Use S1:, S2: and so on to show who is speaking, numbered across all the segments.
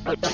S1: Medianoche.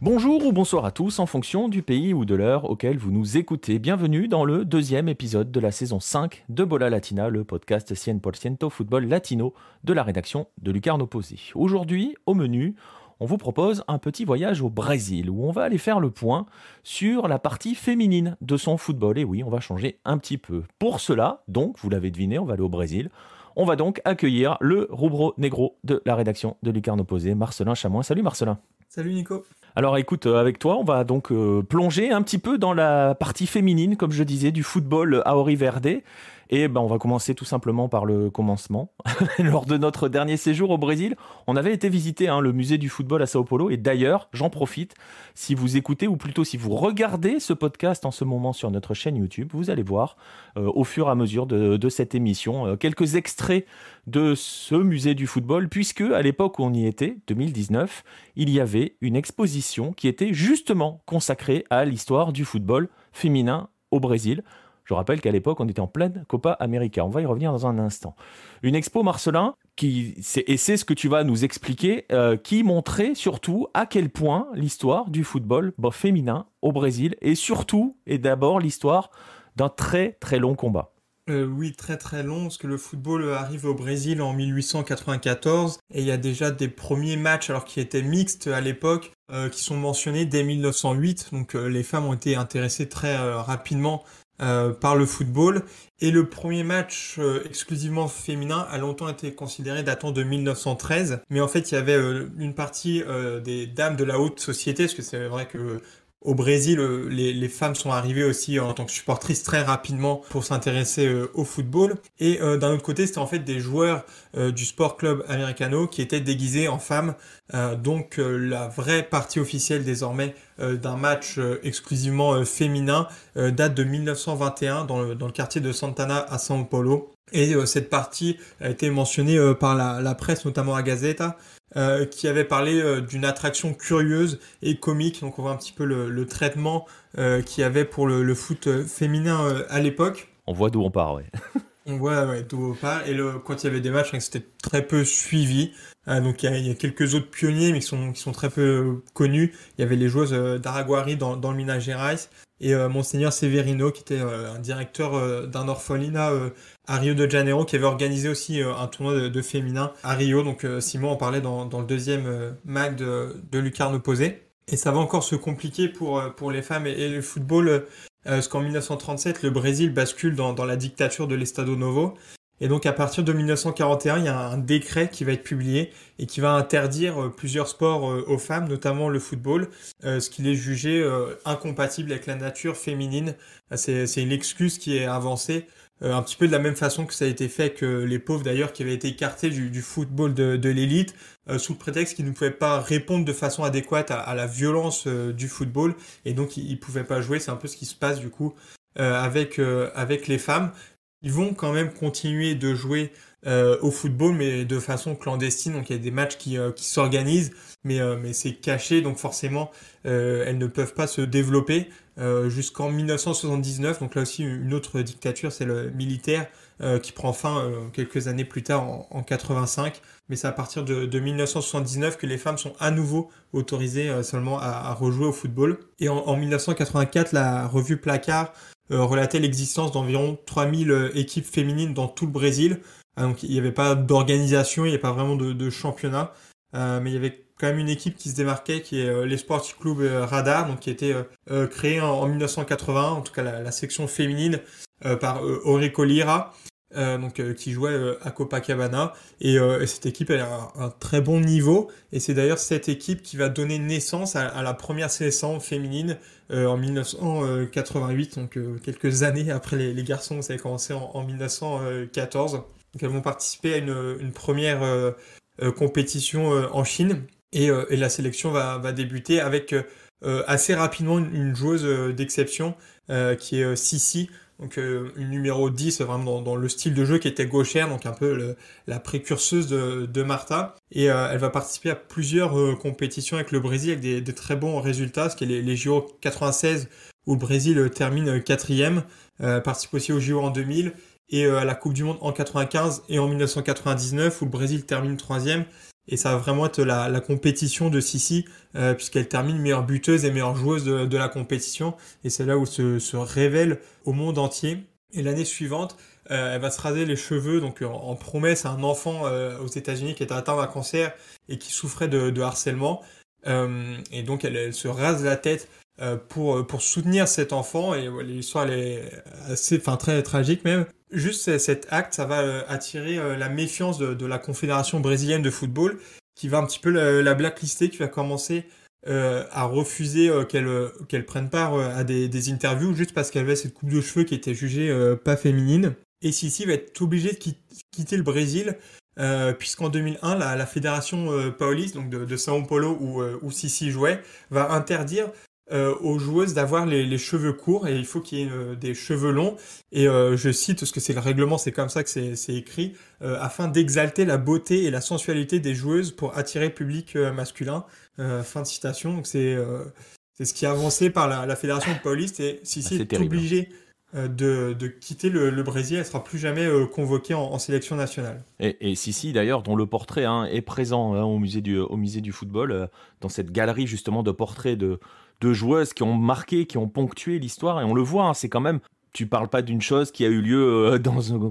S2: Bonjour ou bonsoir à tous en fonction du pays ou de l'heure auquel vous nous écoutez. Bienvenue dans le deuxième épisode de la saison 5 de Bola Latina, le podcast 100% football latino de la rédaction de Lucarno Posé. Aujourd'hui, au menu, on vous propose un petit voyage au Brésil où on va aller faire le point sur la partie féminine de son football. Et oui, on va changer un petit peu. Pour cela, donc, vous l'avez deviné, on va aller au Brésil. On va donc accueillir le rubro negro de la rédaction de Lucarno Posé, Marcelin Chamois. Salut Marcelin.
S3: Salut Nico.
S2: Alors écoute, avec toi, on va donc plonger un petit peu dans la partie féminine, comme je disais, du football à Ori Verde. Et on va commencer tout simplement par le commencement. Lors de notre dernier séjour au Brésil, on avait été visiter le musée du football à Sao Paulo. Et d'ailleurs, j'en profite, si vous écoutez, ou plutôt si vous regardez ce podcast en ce moment sur notre chaîne YouTube, vous allez voir au fur et à mesure de cette émission quelques extraits de ce musée du football, puisque à l'époque où on y était, 2019, il y avait une exposition qui était justement consacrée à l'histoire du football féminin au Brésil. Je rappelle qu'à l'époque, on était en pleine Copa América. On va y revenir dans un instant. Une expo, Marcelin, et c'est ce que tu vas nous expliquer, qui montrait surtout à quel point l'histoire du football féminin au Brésil est surtout et d'abord l'histoire d'un très très long combat.
S3: Oui, très très long, parce que le football arrive au Brésil en 1894 et il y a déjà des premiers matchs, alors qui étaient mixtes à l'époque, qui sont mentionnés dès 1908. Donc les femmes ont été intéressées très rapidement par le football. Et le premier match exclusivement féminin a longtemps été considéré datant de 1913. Mais en fait, il y avait une partie des dames de la haute société, parce que c'est vrai que au Brésil, les femmes sont arrivées aussi en tant que supportrices très rapidement pour s'intéresser au football. Et d'un autre côté, c'était en fait des joueurs du Sport Club Americano qui étaient déguisés en femmes. Donc la vraie partie officielle désormais d'un match exclusivement féminin date de 1921 dans le quartier de Santana à São Paulo. Et cette partie a été mentionnée par la presse, notamment à Gazeta, qui avait parlé d'une attraction curieuse et comique. Donc on voit un petit peu le traitement qu'il y avait pour le foot féminin à l'époque.
S2: On voit d'où on part, ouais.
S3: On voit d'où on part. Et quand il y avait des matchs, c'était très peu suivi. Donc il y a quelques autres pionniers, mais qui sont très peu connus. Il y avait les joueuses d'Araguari dans le Minas Gerais et Monseigneur Severino, qui était un directeur d'un orphelinat à Rio de Janeiro, qui avait organisé aussi un tournoi de féminin à Rio. Donc Simon en parlait dans le deuxième mag de Lucarno Posé. Et ça va encore se compliquer pour les femmes et le football, parce qu'en 1937, le Brésil bascule dans la dictature de l'Estado Novo. Et donc à partir de 1941, il y a un décret qui va être publié et qui va interdire plusieurs sports aux femmes, notamment le football, ce qui est jugé incompatible avec la nature féminine. C'est une excuse qui est avancée un petit peu de la même façon que ça a été fait avec les pauvres d'ailleurs, qui avaient été écartés du football de l'élite, sous le prétexte qu'ils ne pouvaient pas répondre de façon adéquate à la violence du football, et donc ils pouvaient pas jouer. C'est un peu ce qui se passe du coup avec les femmes. Ils vont quand même continuer de jouer au football, mais de façon clandestine. Donc il y a des matchs qui s'organisent, mais c'est caché, donc forcément elles ne peuvent pas se développer jusqu'en 1979. Donc là aussi une autre dictature, c'est le militaire qui prend fin quelques années plus tard en 85. Mais c'est à partir de 1979 que les femmes sont à nouveau autorisées seulement à rejouer au football. Et en 1984, la revue Placard relatait l'existence d'environ 3000 équipes féminines dans tout le Brésil. Donc il n'y avait pas d'organisation, il n'y avait pas vraiment de championnat, mais il y avait quand même une équipe qui se démarquait, qui est l'Esporte Clube Radar, donc qui a été créée en 1980, en tout cas la section féminine par Eurico Lira, qui jouait à Copacabana, et cette équipe elle a un très bon niveau, et c'est d'ailleurs cette équipe qui va donner naissance à la première sélection féminine en 1988, donc quelques années après les garçons. Ça a commencé en 1914. Donc elles vont participer à une première compétition en Chine, et la sélection va débuter avec assez rapidement une joueuse d'exception qui est Sissi, donc une numéro 10 vraiment dans le style de jeu qui était gauchère, donc un peu la précurseuse de Martha. Et elle va participer à plusieurs compétitions avec le Brésil avec des très bons résultats, ce qui est les JO 96 où le Brésil termine quatrième, participe aussi aux JO en 2000 et à la Coupe du Monde en 95 et en 1999 où le Brésil termine troisième. Et ça va vraiment être la compétition de Sissi, puisqu'elle termine meilleure buteuse et meilleure joueuse de la compétition. Et c'est là où se révèle au monde entier. Et l'année suivante, elle va se raser les cheveux, donc en promesse à un enfant aux États-Unis qui était atteint d'un cancer et qui souffrait de harcèlement. Et donc elle se rase la tête pour soutenir cet enfant. Et l'histoire elle est assez, enfin très tragique même. Juste cet acte, ça va attirer la méfiance de la Confédération brésilienne de football, qui va un petit peu la blacklister, qui va commencer à refuser qu'elle prenne part à des interviews juste parce qu'elle avait cette coupe de cheveux qui était jugée pas féminine. Et Sissi va être obligée de quitter le Brésil, puisqu'en 2001, la fédération pauliste, donc de São Paulo où Sissi jouait, va interdire aux joueuses d'avoir les cheveux courts et il faut qu'il y ait des cheveux longs. Et je cite, parce que c'est le règlement, c'est comme ça que c'est écrit, afin d'exalter la beauté et la sensualité des joueuses pour attirer le public masculin. Fin de citation. Donc c'est ce qui est avancé par la fédération pauliste et Sissi
S2: C'est
S3: est
S2: terrible.
S3: obligée de quitter le Brésil. Elle sera plus jamais convoquée en sélection nationale.
S2: Et Sissi, d'ailleurs, dont le portrait est présent au musée du football, dans cette galerie justement de portraits de joueuses qui ont marqué, qui ont ponctué l'histoire. Et on le voit, c'est quand même. Tu parles pas d'une chose qui a eu lieu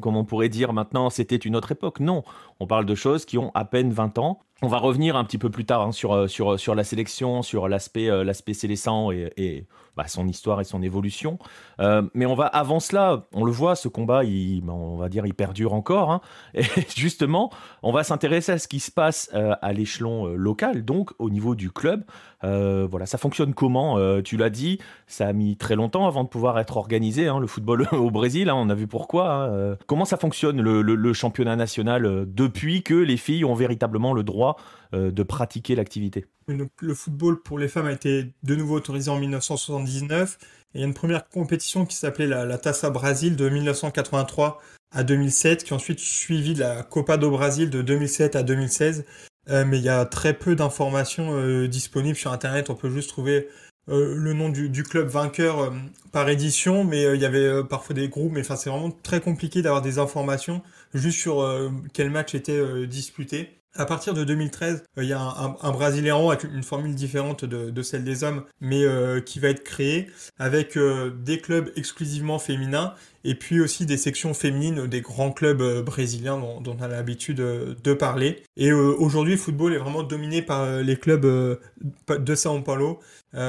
S2: comme on pourrait dire maintenant, c'était une autre époque. Non, on parle de choses qui ont à peine 20 ans. On va revenir un petit peu plus tard sur la sélection, sur l'aspect Célestin et son histoire et son évolution. Mais avant cela, on le voit, ce combat, on va dire, il perdure encore. Et justement, on va s'intéresser à ce qui se passe à l'échelon local, donc au niveau du club. Voilà, ça fonctionne comment? Tu l'as dit, ça a mis très longtemps avant de pouvoir être organisé, le football au Brésil. On a vu pourquoi. Comment ça fonctionne le championnat national depuis que les filles ont véritablement le droit de pratiquer l'activité?
S3: Donc, le football pour les femmes a été de nouveau autorisé en 1979. Et il y a une première compétition qui s'appelait la Taça Brasil de 1983 à 2007, qui a ensuite suivi la Copa do Brasil de 2007 à 2016. Mais il y a très peu d'informations disponibles sur Internet. On peut juste trouver le nom du club vainqueur par édition, mais il y avait parfois des groupes. Mais enfin, c'est vraiment très compliqué d'avoir des informations juste sur quel match était disputé. À partir de 2013, il y a un Brasileirão avec une formule différente de celle des hommes, mais qui va être créé avec des clubs exclusivement féminins et puis aussi des sections féminines des grands clubs brésiliens dont on a l'habitude de parler. Et aujourd'hui, le football est vraiment dominé par les clubs de São Paulo,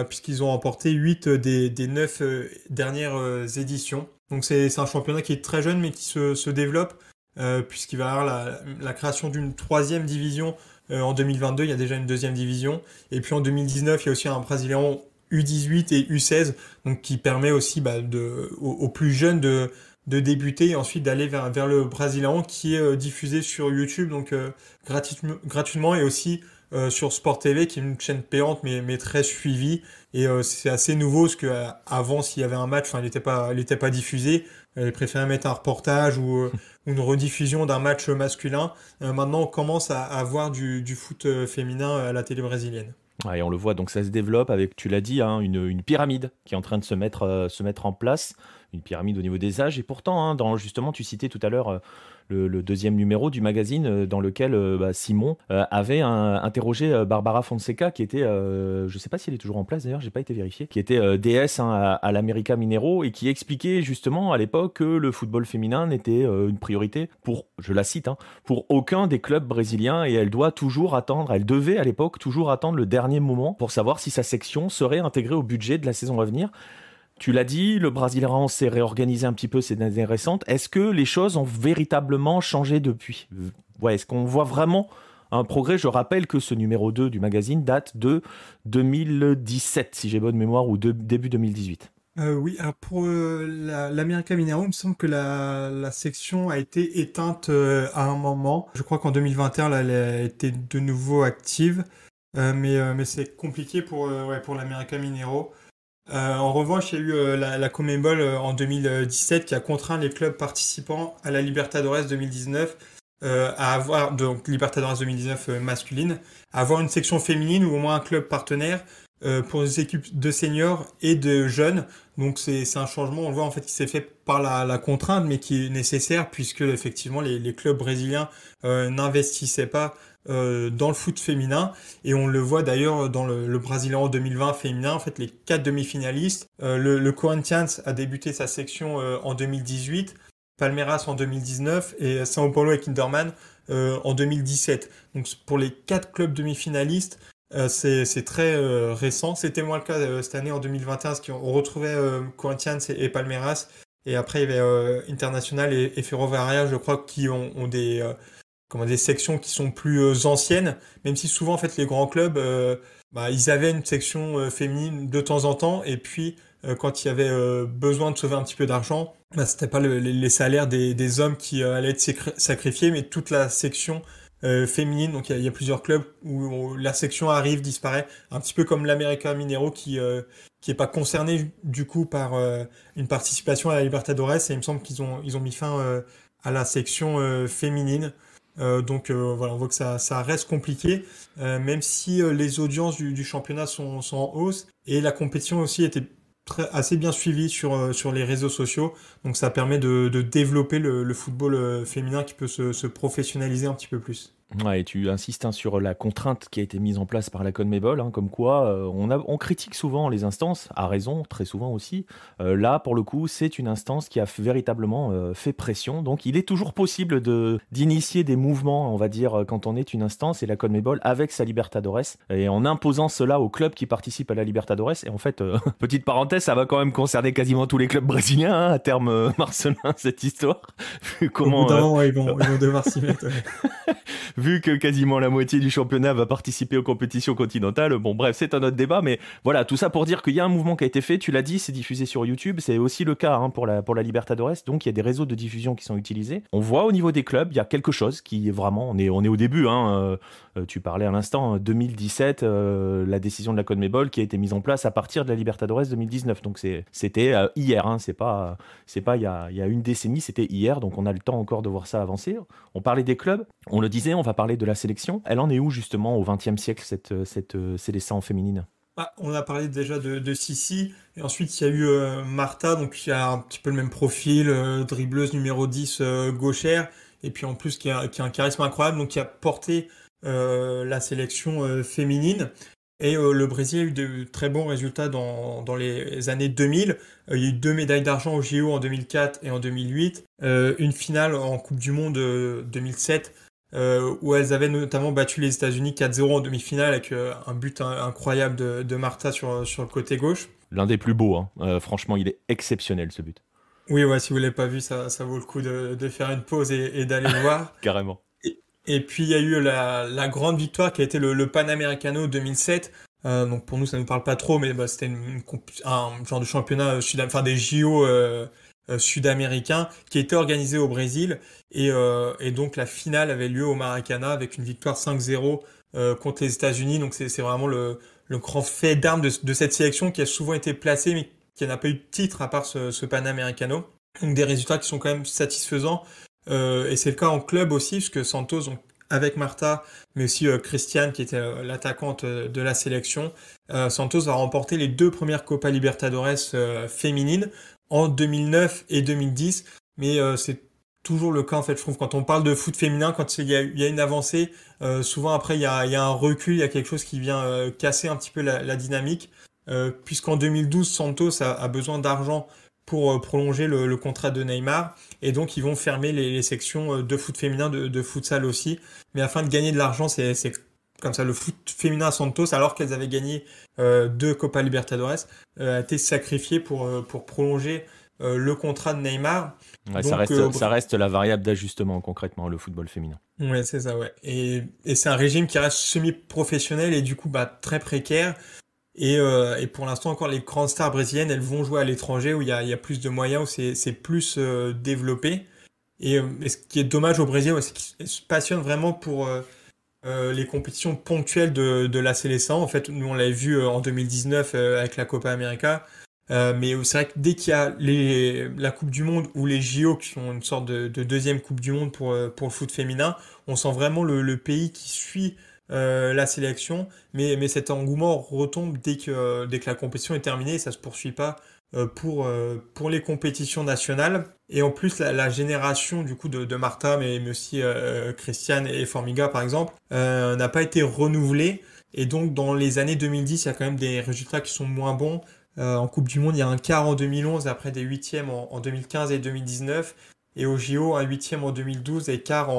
S3: puisqu'ils ont remporté 8 des 9 dernières éditions. Donc c'est un championnat qui est très jeune mais qui se développe. Puisqu'il va y avoir la création d'une troisième division en 2022, il y a déjà une deuxième division. Et puis en 2019, il y a aussi un Brasileirão U18 et U16, donc qui permet aussi aux plus jeunes de débuter et ensuite d'aller vers le Brasileirão qui est diffusé sur YouTube, donc gratuitement et aussi sur Sport TV, qui est une chaîne payante mais très suivie. Et c'est assez nouveau parce que avant, s'il y avait un match, il n'était pas diffusé. Ils préféraient mettre un reportage ou une rediffusion d'un match masculin. Maintenant, on commence à avoir du foot féminin à la télé brésilienne.
S2: Ouais, et on le voit, donc ça se développe avec, tu l'as dit, une pyramide qui est en train de se mettre en place, une pyramide au niveau des âges. Et pourtant, justement, tu citais tout à l'heure le deuxième numéro du magazine dans lequel Simon avait interrogé Barbara Fonseca, qui était, je ne sais pas si elle est toujours en place d'ailleurs, j'ai pas été vérifié, qui était DS à l'América Mineiro et qui expliquait justement à l'époque que le football féminin n'était une priorité pour, je la cite, pour aucun des clubs brésiliens et elle devait à l'époque toujours attendre le dernier moment pour savoir si sa section serait intégrée au budget de la saison à venir. Tu l'as dit, le Brasileirão s'est réorganisé un petit peu ces années récentes. Est-ce que les choses ont véritablement changé depuis? Ouais, est-ce qu'on voit vraiment un progrès? Je rappelle que ce numéro 2 du magazine date de 2017, si j'ai bonne mémoire, ou début 2018.
S3: Oui, alors pour l'América Mineiro, il me semble que la section a été éteinte à un moment. Je crois qu'en 2021, là, elle a été de nouveau active. mais c'est compliqué pour l'América Mineiro. En revanche, il y a eu la CONMEBOL en 2017 qui a contraint les clubs participants à la Libertadores 2019 à avoir, donc Libertadores 2019 masculine, à avoir une section féminine ou au moins un club partenaire pour des équipes de seniors et de jeunes. Donc c'est un changement, on le voit en fait, qui s'est fait par la contrainte, mais qui est nécessaire puisque effectivement les clubs brésiliens n'investissaient pas dans le foot féminin. Et on le voit d'ailleurs dans le Brasileirão 2020 féminin, en fait les quatre demi-finalistes. Le Corinthians a débuté sa section en 2018, Palmeiras en 2019 et São Paulo et Kinderman en 2017. Donc pour les quatre clubs demi-finalistes, c'est très récent. C'était moins le cas cette année en 2021, parce qu'on retrouvait Corinthians et Palmeiras. Et après, il y avait International et Ferroviaria, je crois, qui ont des sections qui sont plus anciennes, même si souvent en fait les grands clubs ils avaient une section féminine de temps en temps, et puis quand il y avait besoin de sauver un petit peu d'argent, c'était pas les salaires des hommes qui allaient être sacrifiés, mais toute la section féminine. Donc il y a plusieurs clubs où la section arrive, disparaît, un petit peu comme l'América Mineiro qui est pas concerné du coup par une participation à la Libertadores, et il me semble qu'ils ont mis fin à la section féminine. Donc voilà, on voit que ça reste compliqué, même si les audiences du championnat sont en hausse, et la compétition aussi était assez bien suivie sur les réseaux sociaux. Donc ça permet de développer le football féminin qui peut se professionnaliser un petit peu plus.
S2: Ouais, et tu insistes sur la contrainte qui a été mise en place par la CONMEBOL, comme quoi on critique souvent les instances, à raison, très souvent aussi. Là, pour le coup, c'est une instance qui a véritablement fait pression. Donc, il est toujours possible d'initier des mouvements, on va dire, quand on est une instance, et la CONMEBOL avec sa Libertadores, et en imposant cela aux clubs qui participent à la Libertadores. Et en fait, petite parenthèse, ça va quand même concerner quasiment tous les clubs brésiliens, à terme, Marcelin, cette histoire.
S3: Au bout d'un moment, ils vont devoir s'y mettre. Ouais.
S2: Vu que quasiment la moitié du championnat va participer aux compétitions continentales. Bon, bref, c'est un autre débat, mais voilà, tout ça pour dire qu'il y a un mouvement qui a été fait, tu l'as dit, c'est diffusé sur YouTube, c'est aussi le cas pour la Libertadores, donc il y a des réseaux de diffusion qui sont utilisés. On voit au niveau des clubs, il y a quelque chose qui est vraiment, on est au début, tu parlais à l'instant, 2017, la décision de la CONMEBOL qui a été mise en place à partir de la Libertadores 2019, donc c'était hier, c'est pas il y a une décennie, c'était hier, donc on a le temps encore de voir ça avancer. On parlait des clubs, on le disait, on va parler de la sélection. Elle en est où justement au XXe siècle, cette sélection féminine?
S3: On a parlé déjà de Sissi, et ensuite il y a eu Martha, donc qui a un petit peu le même profil, dribbleuse numéro 10 gauchère, et puis en plus qui a un charisme incroyable, donc qui a porté la sélection féminine. Et le Brésil a eu de très bons résultats dans les années 2000. Il y a eu 2 médailles d'argent au JO en 2004 et en 2008. Une finale en Coupe du Monde 2007, où elles avaient notamment battu les États-Unis 4-0 en demi-finale, avec un but incroyable de Martha sur le côté gauche.
S2: L'un des plus beaux, franchement, il est exceptionnel ce but.
S3: Oui, ouais, si vous l'avez pas vu, ça vaut le coup de faire une pause et d'aller le voir.
S2: Carrément.
S3: Et puis il y a eu la grande victoire qui a été le Panamericano 2007. Donc pour nous, ça ne nous parle pas trop, mais c'était un genre de championnat des JO sud-américains qui était organisé au Brésil. Et donc la finale avait lieu au Maracana avec une victoire 5-0 contre les États-Unis. Donc c'est vraiment le grand fait d'armes de cette sélection qui a souvent été placée, mais qui n'a pas eu de titre à part ce Panamericano. Donc des résultats qui sont quand même satisfaisants. Et c'est le cas en club aussi, puisque Santos, donc, avec Martha, mais aussi Christiane, qui était l'attaquante de la sélection, Santos a remporté les 2 premières Copa Libertadores féminines en 2009 et 2010. Mais c'est toujours le cas, en fait, je trouve, quand on parle de foot féminin, quand il y a une avancée, souvent après, il y a un recul, il y a quelque chose qui vient casser un petit peu la dynamique. Puisqu'en 2012, Santos a besoin d'argent pour prolonger le contrat de Neymar, et donc ils vont fermer les sections de foot féminin, de futsal aussi, mais afin de gagner de l'argent. C'est comme ça, le foot féminin à Santos, alors qu'elles avaient gagné 2 Copa Libertadores, a été sacrifié pour prolonger le contrat de Neymar.
S2: Ouais, donc, ça reste la variable d'ajustement concrètement, le football féminin.
S3: Ouais, c'est ça, ouais. Et c'est un régime qui reste semi-professionnel et du coup très précaire. Et pour l'instant, encore, les grandes stars brésiliennes, elles vont jouer à l'étranger, où il y a plus de moyens, où c'est plus développé. Et ce qui est dommage au Brésil, c'est qu'ils se passionnent vraiment les compétitions ponctuelles de la Seleção. En fait, nous, on l'avait vu en 2019 avec la Copa América. Mais c'est vrai que dès qu'il y a la Coupe du Monde ou les JO, qui sont une sorte de deuxième Coupe du Monde pour le foot féminin, on sent vraiment le pays qui suit la sélection. Mais cet engouement retombe dès que la compétition est terminée. Ça se poursuit pas pour les compétitions nationales. Et en plus, la génération du coup de Marta, mais aussi Christiane et Formiga, par exemple, n'a pas été renouvelée. Et donc, dans les années 2010, il y a quand même des résultats qui sont moins bons. En Coupe du Monde, il y a un quart en 2011, après des huitièmes en 2015 et 2019. Et au JO, un huitième en 2012 et quart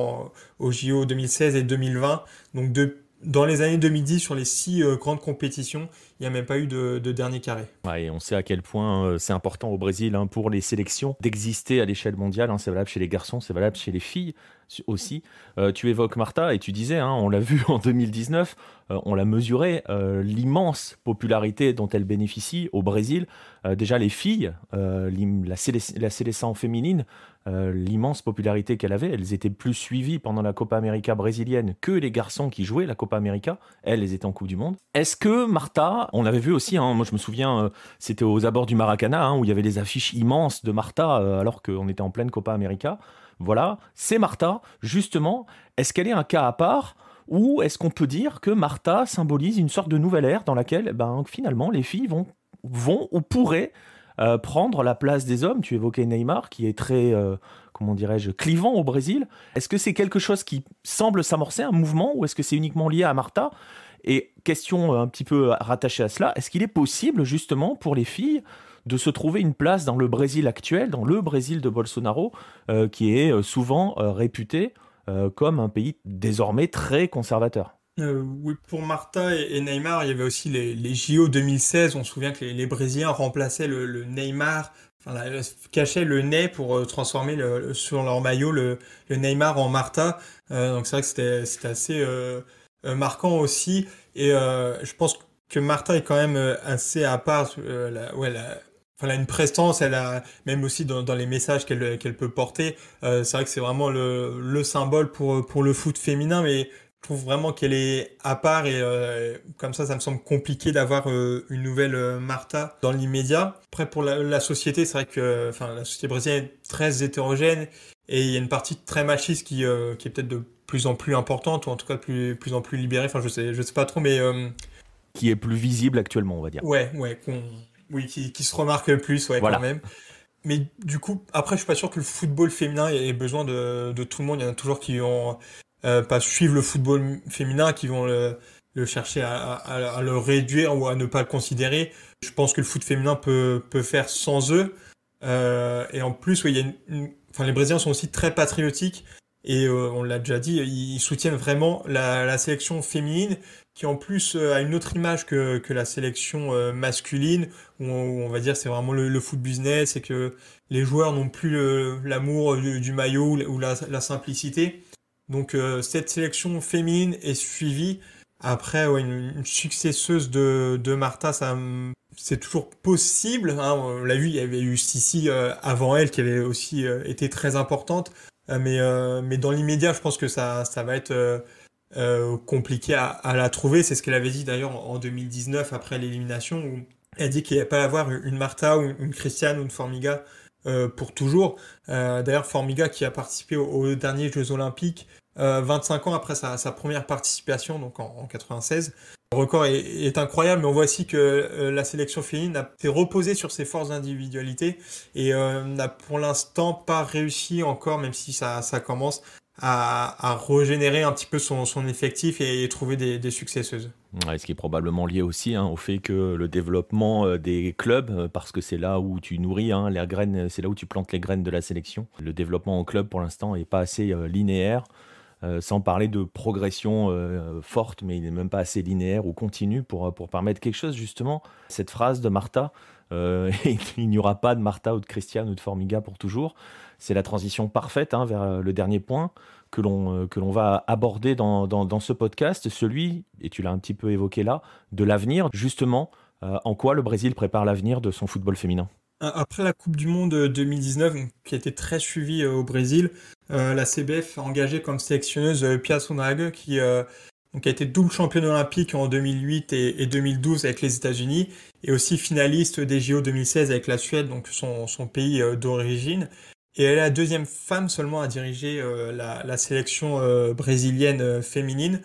S3: au JO 2016 et 2020. Donc dans les années 2010, sur les 6 grandes compétitions, il n'y a même pas eu de dernier carré.
S2: Ouais, et on sait à quel point c'est important au Brésil pour les sélections d'exister à l'échelle mondiale. C'est valable chez les garçons, c'est valable chez les filles aussi. Tu évoques Marta et tu disais, on l'a vu en 2019, on l'a mesuré, l'immense popularité dont elle bénéficie au Brésil. Déjà les filles, la sélection féminine, l'immense popularité qu'elle avait, elles étaient plus suivies pendant la Copa América brésilienne que les garçons qui jouaient la Copa América. Elles étaient en Coupe du Monde. Est-ce que Marta, on l'avait vu aussi, moi je me souviens, c'était aux abords du Maracana, où il y avait les affiches immenses de Marta alors qu'on était en pleine Copa América. Voilà, c'est Marta. Justement, est-ce qu'elle est un cas à part ou est-ce qu'on peut dire que Marta symbolise une sorte de nouvelle ère dans laquelle finalement les filles vont ou pourraient prendre la place des hommes? Tu évoquais Neymar qui est très, comment dirais-je, clivant au Brésil. Est-ce que c'est quelque chose qui semble s'amorcer, un mouvement, ou est-ce que c'est uniquement lié à Marta? Et question un petit peu rattachée à cela, est-ce qu'il est possible justement pour les filles de se trouver une place dans le Brésil actuel, dans le Brésil de Bolsonaro, qui est souvent réputé comme un pays désormais très conservateur?
S3: Oui, pour Marta et Neymar, il y avait aussi les JO 2016. On se souvient que les Brésiliens remplaçaient le Neymar, enfin, cachaient le nez pour transformer sur leur maillot le Neymar en Marta. Donc c'est vrai que c'était assez marquant aussi. Et je pense que Marta est quand même assez à part. Enfin, elle a une prestance, elle a même aussi dans les messages qu'elle peut porter. C'est vrai que c'est vraiment le symbole pour le foot féminin, mais je trouve vraiment qu'elle est à part et comme ça me semble compliqué d'avoir une nouvelle Marta dans l'immédiat. Après, pour la société, c'est vrai que enfin, la société brésilienne est très hétérogène et il y a une partie très machiste qui est peut-être de plus en plus importante ou en tout cas de plus en plus libérée. Enfin, je sais pas trop, mais
S2: Qui est plus visible actuellement, on va dire.
S3: ouais, oui, qui se remarque plus, ouais,
S2: Voilà.
S3: quand même. Mais du coup, après, je suis pas sûr que le football féminin ait besoin de tout le monde. Il y en a toujours qui vont pas suivre le football féminin, qui vont le chercher à le réduire ou à ne pas le considérer. Je pense que le foot féminin peut faire sans eux. Et en plus, oui, il y a enfin, les Brésiliens sont aussi très patriotiques. Et on l'a déjà dit, ils soutiennent vraiment la sélection féminine, qui en plus a une autre image que la sélection masculine, où on va dire c'est vraiment le foot business et que les joueurs n'ont plus l'amour du maillot ou la simplicité. Donc cette sélection féminine est suivie. Après, ouais, une successeuse de Marta, c'est toujours possible, hein. On l'a vu, il y avait eu Sissi avant elle qui avait aussi été très importante. Mais dans l'immédiat, je pense que ça va être compliqué à la trouver. C'est ce qu'elle avait dit d'ailleurs en 2019 après l'élimination, où elle a dit qu'il n'y allait pas avoir une Marta ou une Christiane ou une Formiga pour toujours. D'ailleurs, Formiga qui a participé aux derniers Jeux Olympiques 25 ans après sa première participation, donc en 96. Le record est incroyable, mais on voit aussi que la sélection féminine s'est reposée sur ses forces d'individualité et n'a pour l'instant pas réussi encore, même si ça commence, à régénérer un petit peu son effectif et trouver des successeuses.
S2: Ouais, ce qui est probablement lié aussi au fait que le développement des clubs, parce que c'est là où tu nourris les graines, c'est là où tu plantes les graines de la sélection. Le développement en club, pour l'instant, n'est pas assez linéaire. Sans parler de progression forte, mais il n'est même pas assez linéaire ou continu pour permettre quelque chose, justement. Cette phrase de Marta, il n'y aura pas de Marta ou de Christiane ou de Formiga pour toujours, c'est la transition parfaite vers le dernier point que l'on va aborder dans ce podcast, celui, et tu l'as un petit peu évoqué là, de l'avenir, justement, en quoi le Brésil prépare l'avenir de son football féminin.
S3: Après la Coupe du Monde 2019, donc, qui a été très suivie au Brésil, la CBF a engagé comme sélectionneuse Pia Sundhage, qui a été double championne olympique en 2008 et 2012 avec les États-Unis, et aussi finaliste des JO 2016 avec la Suède, donc son pays d'origine. Et elle est la deuxième femme seulement à diriger la sélection brésilienne féminine.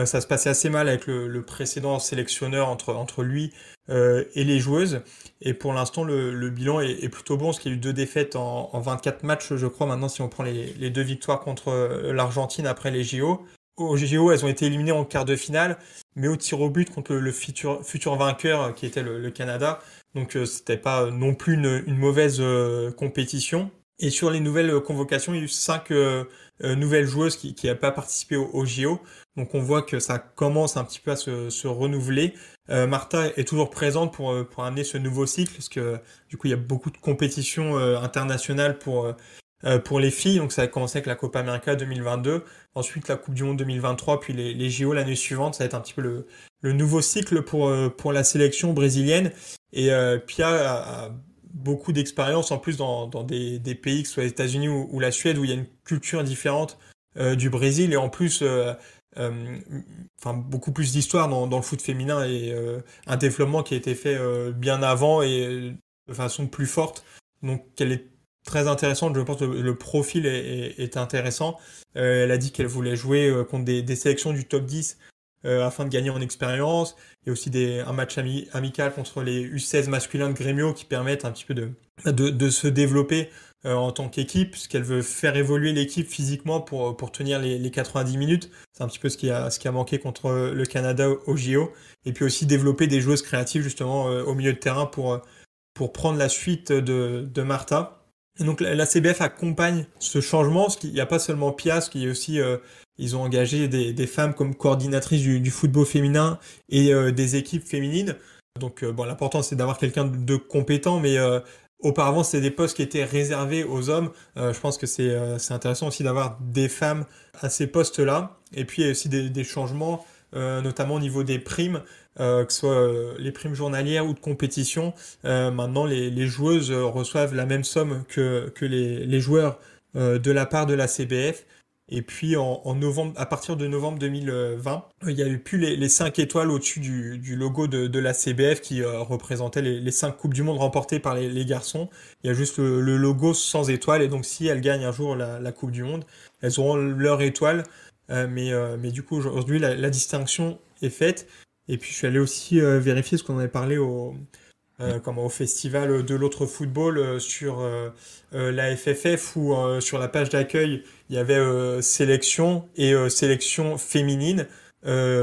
S3: Ça se passait assez mal avec le précédent sélectionneur entre lui et les joueuses. Et pour l'instant, le bilan est plutôt bon, parce qu'il y a eu 2 défaites en 24 matchs, je crois, maintenant, si on prend les 2 victoires contre l'Argentine après les JO. Aux JO, elles ont été éliminées en quart de finale, mais au tir au but contre le futur vainqueur, qui était le Canada. Donc, c'était pas non plus une mauvaise compétition. Et sur les nouvelles convocations, il y a eu 5 nouvelles joueuses qui n'avaient pas participé au JO. Donc on voit que ça commence un petit peu à se renouveler. Martha est toujours présente pour amener ce nouveau cycle, parce que du coup il y a beaucoup de compétitions internationales pour les filles. Donc ça a commencé avec la Copa América 2022, ensuite la Coupe du Monde 2023, puis les JO l'année suivante. Ça va être un petit peu le nouveau cycle pour la sélection brésilienne. Et Pia a beaucoup d'expérience en plus dans des pays, que ce soit les États-Unis ou la Suède, où il y a une culture différente du Brésil, et en plus euh, enfin, beaucoup plus d'histoire dans le foot féminin, et un développement qui a été fait bien avant et de façon plus forte. Donc elle est très intéressante, je pense que le profil est intéressant. Elle a dit qu'elle voulait jouer contre des sélections du top 10 afin de gagner en expérience, et aussi un match amical contre les U16 masculins de Grêmio, qui permettent un petit peu de se développer en tant qu'équipe, puisqu'elle veut faire évoluer l'équipe physiquement pour tenir les 90 minutes. C'est un petit peu ce qui a manqué contre le Canada au JO. Et puis aussi développer des joueuses créatives justement au milieu de terrain pour prendre la suite de Martha. Et donc la CBF accompagne ce changement, parce qu'il n'y a pas seulement Pia, parce qu'il y a aussi ils ont engagé des femmes comme coordinatrices du football féminin et des équipes féminines. Donc bon, l'important c'est d'avoir quelqu'un de compétent, mais auparavant c'était des postes qui étaient réservés aux hommes. Je pense que c'est intéressant aussi d'avoir des femmes à ces postes-là. Et puis il y a aussi des changements, notamment au niveau des primes, que ce soit les primes journalières ou de compétition. Maintenant les joueuses reçoivent la même somme que les joueurs de la part de la CBF. Et puis en novembre, à partir de novembre 2020, il n'y a eu plus les 5 étoiles au-dessus du logo de la CBF, qui représentait les 5 Coupes du Monde remportées par les garçons. Il y a juste le logo sans étoile, et donc si elles gagnent un jour la Coupe du Monde, elles auront leur étoile. Mais du coup, aujourd'hui, la distinction est faite. Et puis je suis allé aussi vérifier ce qu'on avait parlé au festival de l'autre football, sur la FFF, où sur la page d'accueil il y avait sélection et sélection féminine.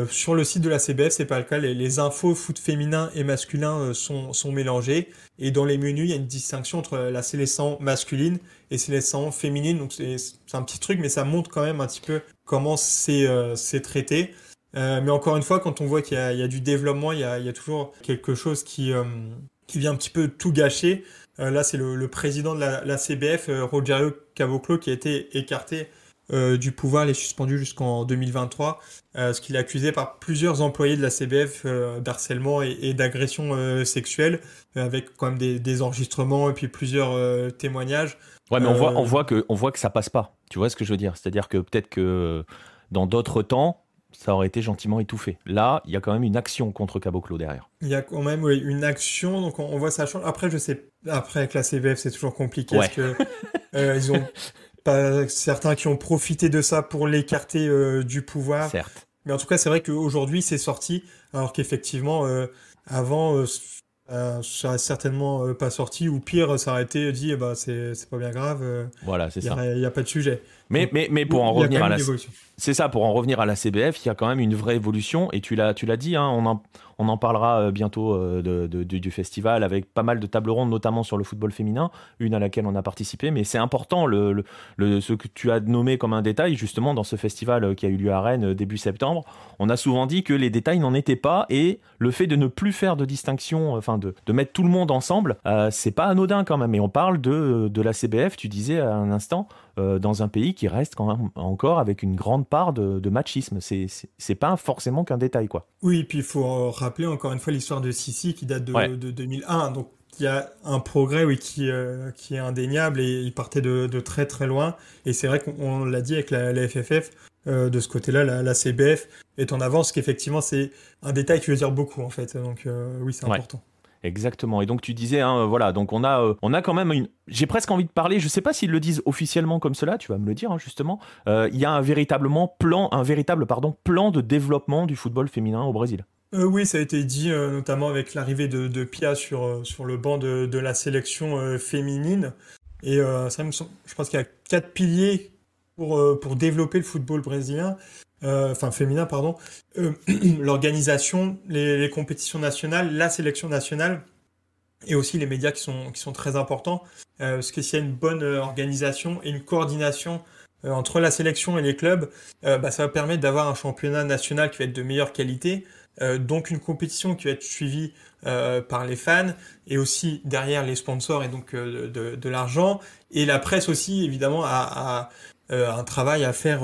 S3: Sur le site de la CBF, c'est pas le cas. Les infos foot féminin et masculin sont mélangées, et dans les menus il y a une distinction entre la sélection masculine et sélection féminine. Donc c'est un petit truc, mais ça montre quand même un petit peu comment c'est traité. Mais encore une fois, quand on voit qu'il y a du développement, il y a toujours quelque chose qui vient un petit peu tout gâcher. Là, c'est le président de la CBF, Rogério Caboclo, qui a été écarté du pouvoir. Il est suspendu jusqu'en 2023, parce qu'il est accusé par plusieurs employés de la CBF d'harcèlement et d'agression sexuelle, avec quand même des enregistrements et puis plusieurs témoignages.
S2: Ouais, mais on
S3: Euh,
S2: voit que ça passe pas. Tu vois ce que je veux dire? C'est-à-dire que peut-être que dans d'autres temps, ça aurait été gentiment étouffé. Là, il y a quand même une action contre Caboclo derrière.
S3: Il y a quand même, oui, une action, donc on voit ça change. Après, je sais, après avec la CBF, c'est toujours compliqué, parce
S2: Ouais,
S3: que ils ont pas certains qui ont profité de ça pour l'écarter du pouvoir.
S2: certes.
S3: Mais en tout cas, c'est vrai qu'aujourd'hui, c'est sorti, alors qu'effectivement, avant, ça aurait certainement pas sorti, ou pire, ça aurait été dit, bah, c'est pas bien grave,
S2: Voilà, c'est ça.
S3: il y a pas de sujet.
S2: Mais,
S3: Donc,
S2: mais, mais pour en
S3: il y a quand
S2: revenir à
S3: même
S2: la,
S3: une évolution.
S2: c'est ça, pour en revenir à la CBF, il y a quand même une vraie évolution, et tu l'as dit, hein, on en parlera bientôt du festival, avec pas mal de tables rondes, notamment sur le football féminin, une à laquelle on a participé, mais c'est important, ce que tu as nommé comme un détail, justement, dans ce festival qui a eu lieu à Rennes début septembre. On a souvent dit que les détails n'en étaient pas, et le fait de ne plus faire de distinction, enfin de mettre tout le monde ensemble, c'est pas anodin quand même. Et on parle de la CBF, tu disais à un instant, dans un pays qui reste quand même encore avec une grande part de machisme. C'est pas forcément qu'un détail, quoi.
S3: Oui, et puis il faut rappeler encore une fois l'histoire de Sissi, qui date
S2: Ouais,
S3: de 2001, donc qu'il y a un progrès, oui, qui est indéniable et il partait de très très loin. Et c'est vrai qu'on l'a dit avec la FFF, de ce côté-là, la CBF est en avance, qu'effectivement c'est un détail qui veut dire beaucoup en fait. Donc oui, c'est
S2: Ouais.
S3: important.
S2: Exactement. Et donc tu disais, hein, voilà, donc on a quand même une. J'ai presque envie de parler. Je sais pas s'ils le disent officiellement comme cela. Tu vas me le dire, hein, justement. Il y a un véritable plan de développement du football féminin au Brésil.
S3: Oui, ça a été dit, notamment avec l'arrivée de Pia sur le banc de la sélection féminine. Et je pense qu'il y a 4 piliers pour développer le football brésilien, enfin féminin, pardon. L'organisation, les compétitions nationales, la sélection nationale, et aussi les médias qui sont très importants. Parce que s'il y a une bonne organisation et une coordination entre la sélection et les clubs, ça va permettre d'avoir un championnat national qui va être de meilleure qualité. Donc une compétition qui va être suivie par les fans et aussi derrière les sponsors et donc de l'argent. Et la presse aussi, évidemment, a un travail à faire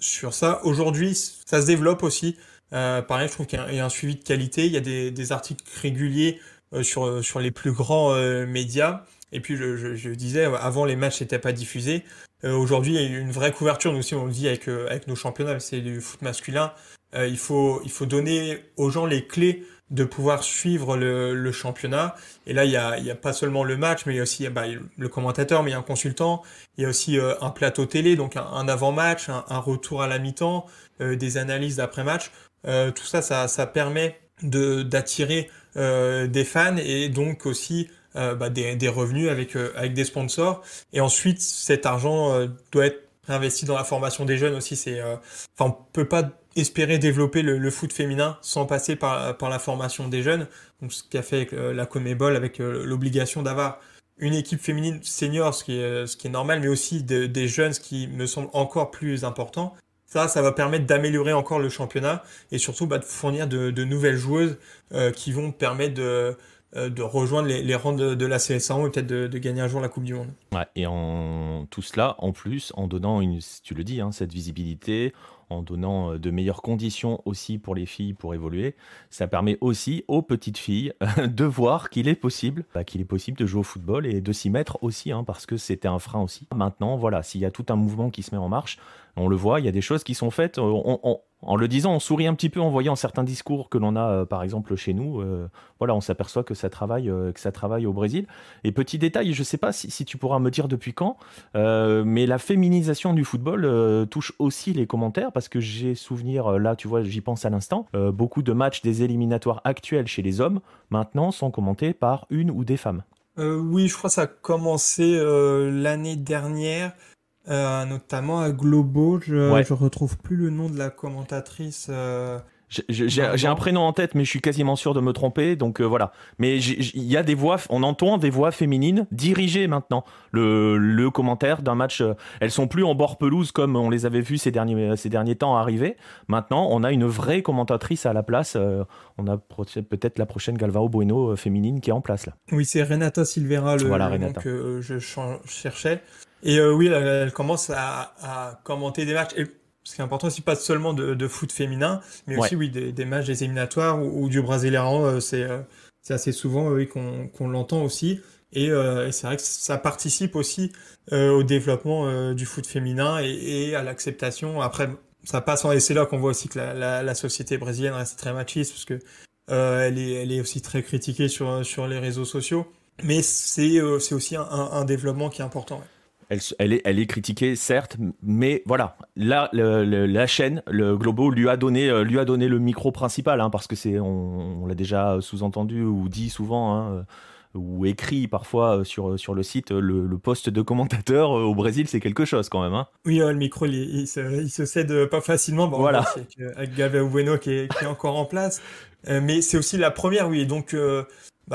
S3: sur ça. Aujourd'hui, ça se développe aussi. Pareil, je trouve qu'il y a un suivi de qualité. Il y a des articles réguliers sur les plus grands médias. Et puis, je disais, avant, les matchs n'étaient pas diffusés. Aujourd'hui, il y a une vraie couverture. Nous aussi, on le dit avec nos championnats, c'est du foot masculin. Il faut donner aux gens les clés de pouvoir suivre le championnat. Et là, il y a pas seulement le match, mais il y a aussi le commentateur, mais il y a un consultant. Il y a aussi un plateau télé, donc un avant-match, un retour à la mi-temps, des analyses d'après-match. Tout ça, ça permet d'attirer des fans et donc aussi des revenus avec des sponsors. Et ensuite, cet argent doit être réinvesti dans la formation des jeunes aussi. On peut pas espérer développer le foot féminin sans passer par la formation des jeunes. Donc, ce qu'a fait avec la CONMEBOL, avec l'obligation d'avoir une équipe féminine senior, ce qui est normal, mais aussi des jeunes, ce qui me semble encore plus important. Ça va permettre d'améliorer encore le championnat et surtout de fournir de nouvelles joueuses qui vont permettre de rejoindre les rangs de la CS1 et peut-être de gagner un jour la Coupe du Monde.
S2: Ouais, et tout cela, en plus, en donnant, tu le dis, hein, cette visibilité, en donnant de meilleures conditions aussi pour les filles pour évoluer, ça permet aussi aux petites filles de voir qu'il est possible de jouer au football et de s'y mettre aussi, hein, parce que c'était un frein aussi. Maintenant, voilà, s'il y a tout un mouvement qui se met en marche, on le voit, il y a des choses qui sont faites. En le disant, on sourit un petit peu en voyant certains discours que l'on a, par exemple, chez nous. Voilà, on s'aperçoit que ça travaille au Brésil. Et petit détail, je ne sais pas si tu pourras me dire depuis quand, mais la féminisation du football touche aussi les commentaires, parce que j'ai souvenir, là, tu vois, j'y pense à l'instant, beaucoup de matchs des éliminatoires actuels chez les hommes, maintenant, sont commentés par une ou des femmes.
S3: Oui, je crois que ça a commencé l'année dernière. Notamment à Globo,
S2: Ouais.
S3: je retrouve plus le nom de la commentatrice.
S2: J'ai un prénom en tête, mais je suis quasiment sûr de me tromper, donc voilà. Mais il y a des voix, on entend des voix féminines dirigées maintenant. Le commentaire d'un match, elles sont plus en bord pelouse comme on les avait vues ces derniers temps arriver. Maintenant, on a une vraie commentatrice à la place. On a peut-être la prochaine Galvao Bueno féminine qui est en place là.
S3: Oui, c'est Renata Silveira,
S2: Voilà,
S3: le nom
S2: Renata.
S3: que je cherchais. Et oui, elle commence à commenter des matchs. Et ce qui est important aussi, pas seulement de foot féminin, mais
S2: Ouais.
S3: aussi oui, des matchs des éliminatoires ou du Brasileirão. C'est assez souvent oui, qu'on l'entend aussi. Et c'est vrai que ça participe aussi au développement du foot féminin et à l'acceptation. Après, ça passe et c'est là qu'on voit aussi que la société brésilienne reste très machiste, parce que elle est aussi très critiquée sur les réseaux sociaux. Mais c'est aussi un développement qui est important. Ouais.
S2: Elle est critiquée, certes, mais voilà, là, la chaîne, le Globo, lui a donné le micro principal, hein, parce que on l'a déjà sous-entendu ou dit souvent, hein, ou écrit parfois sur le site, le poste de commentateur au Brésil, c'est quelque chose quand même. Hein.
S3: Oui, le micro, il se cède pas facilement. Bon,
S2: Voilà.
S3: on voit aussi avec Galvão Bueno qui est encore en place. Mais c'est aussi la première, oui. Et donc,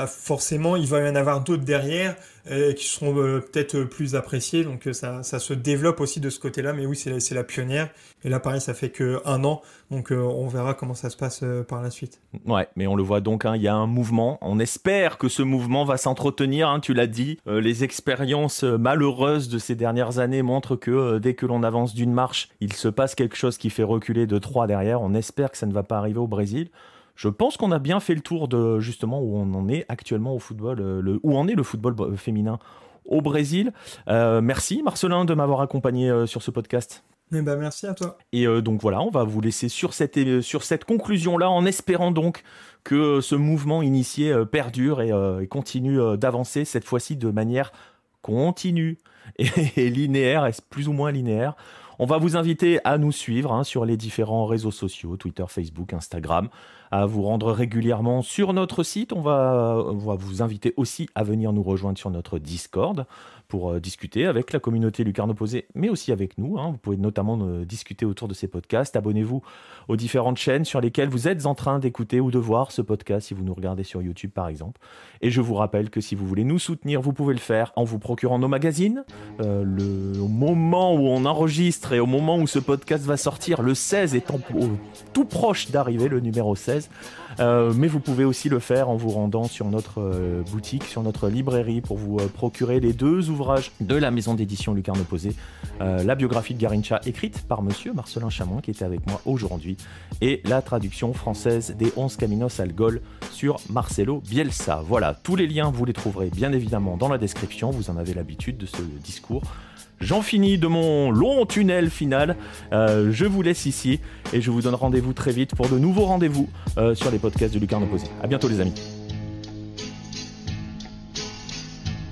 S3: forcément, il va y en avoir d'autres derrière qui seront peut-être plus appréciés. Donc, ça se développe aussi de ce côté-là. Mais oui, c'est la pionnière. Et là, pareil, ça fait que 1 an. Donc, on verra comment ça se passe par la suite.
S2: Ouais, mais on le voit donc, hein, il y a un mouvement. On espère que ce mouvement va s'entretenir, hein, tu l'as dit. Les expériences malheureuses de ces dernières années montrent que dès que l'on avance d'une marche, il se passe quelque chose qui fait reculer de 3 derrière. On espère que ça ne va pas arriver au Brésil. Je pense qu'on a bien fait le tour de justement où on en est actuellement au football, où en est le football féminin au Brésil. Merci Marcelin de m'avoir accompagné sur ce podcast.
S3: Merci à toi.
S2: Et donc voilà, on va vous laisser sur cette conclusion-là, en espérant donc que ce mouvement initié perdure et continue d'avancer, cette fois-ci de manière continue et linéaire, et plus ou moins linéaire. On va vous inviter à nous suivre sur les différents réseaux sociaux, Twitter, Facebook, Instagram, à vous rendre régulièrement sur notre site. On va vous inviter aussi à venir nous rejoindre sur notre Discord pour discuter avec la communauté Lucarne Opposée, mais aussi avec nous. Vous pouvez notamment discuter autour de ces podcasts. Abonnez-vous aux différentes chaînes sur lesquelles vous êtes en train d'écouter ou de voir ce podcast, si vous nous regardez sur YouTube par exemple. Et je vous rappelle que si vous voulez nous soutenir, vous pouvez le faire en vous procurant nos magazines. Au moment où on enregistre et au moment où ce podcast va sortir, le 16 étant tout proche d'arriver, le numéro 16. Mais vous pouvez aussi le faire en vous rendant sur notre boutique, sur notre librairie, pour vous procurer les 2 ouvrages de la maison d'édition Lucarne Opposée, la biographie de Garrincha écrite par monsieur Marcelin Chamoin qui était avec moi aujourd'hui, et la traduction française des 11 Caminos al Gol sur Marcelo Bielsa. Voilà, tous les liens vous les trouverez bien évidemment dans la description, vous en avez l'habitude de ce discours. J'en finis de mon long tunnel final. Je vous laisse ici et je vous donne rendez-vous très vite pour de nouveaux rendez-vous sur les podcasts de Lucarne Opposée. À bientôt les amis.